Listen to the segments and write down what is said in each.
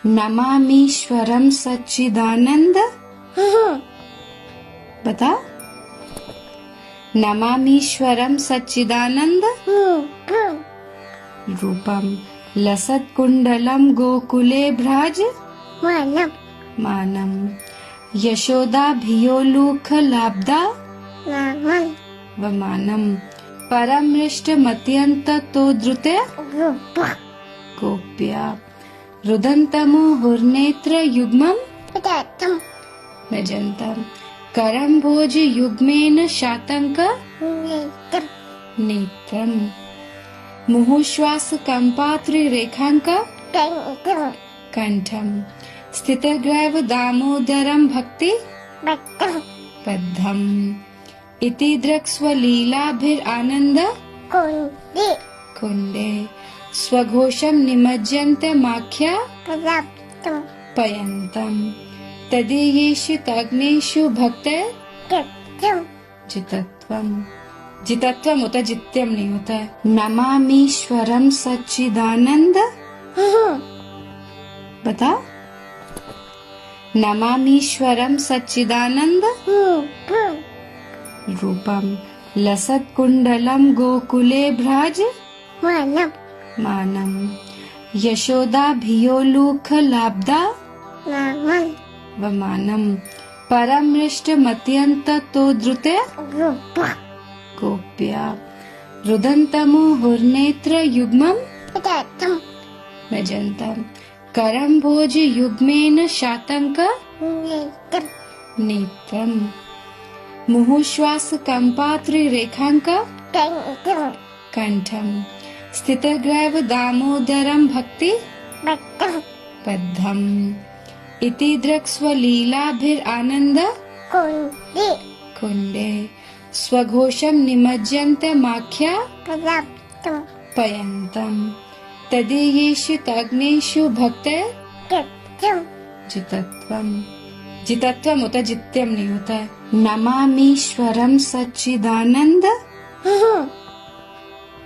नमामीश्वरं सच्चिदानंद। बता। नमामीश्वरं सच्चिदानंद रूपम लसत्कुंडलं गोकुले भ्राज मानम यशोदाभियोलूखलाब्धा वमानम परमृष्टमत्यन्ततोद्रुते गोप्या रुदन्तमुहुर्नेत्र युग्मं भजन्तं करम्भोज युग्मेन शातंक नेत्रम मुहुश्वास कंपात्रिरेखांक कंठम स्थितग्रैव दामोदरं भक्ति पद्धम इति दृक्स्वलीलाभिरानन्द कुंडे स्वघोषं निमज्जन्तमाख्या पयन्तम् तदीयेषु तग्नेषु भक्तैर्जितत्वम्। जितत्वम होता है, जित्यम नहीं होता है। नमामीश्वरं सच्चिदानंद। बता। नमामीश्वरं सच्चिदानंद रूपम लसत्कुंडलं गोकुले भ्राज मानम यशोदाभियोलूखलाब्धा वमानम परमृष्टमत्यन्ततोद्रुते गोप्या रुदन्तमुहुर्नेत्र युग्मं भजन्तं करम्भोज युग्मेन शातंक नेत्रम मुहुश्वास कंपात्रिरेखांक कंठम स्थितग्रैव दामोदरं भक्ति पद्धम इति दृक्स्वलीलाभिरानन्द कुंडे स्वघोषं निमज्जन्तमाख्या पयन्तम् तदीयेषु तग्नेषु भक्तैर्जितत्वम्। जितत्वम होता है, जित्यम नहीं होता है। नमामीश्वरं सच्चिदानंद।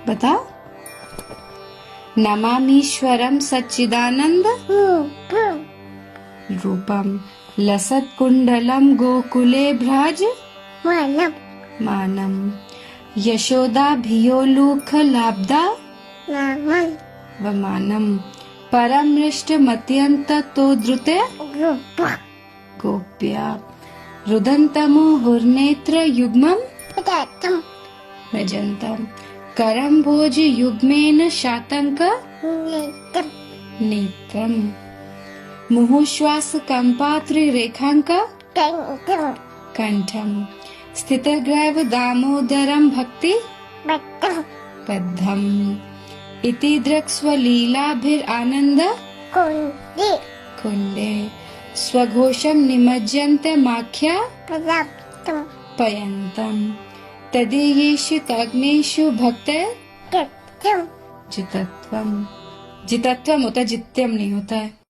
बता। नमामीश्वरं सच्चिदानंद रूपम लसत्कुंडलं गोकुले भ्राज मानम यशोदाभियोलूखलाब्धा वमानम परमृष्टमत्यन्ततोद्रुते गोप्या रुदन्तमुहुर्नेत्र युग्मं भजन्तं करम्भोज युग्मेन शातंक नेत्रम मुहुश्वास कंपात्रिरेखांक कंठम स्थितग्रैव दामोदरं भक्ति पद्धम इति दृक्स्वलीलाभिरानन्द कुंडे स्वघोषं निमज्जन्तमाख्या पयन्तम् तदीयेषु तग्नेषु भक्तैर्जितत्वम्। जितत्वम होता है, जित्यम नहीं होता है।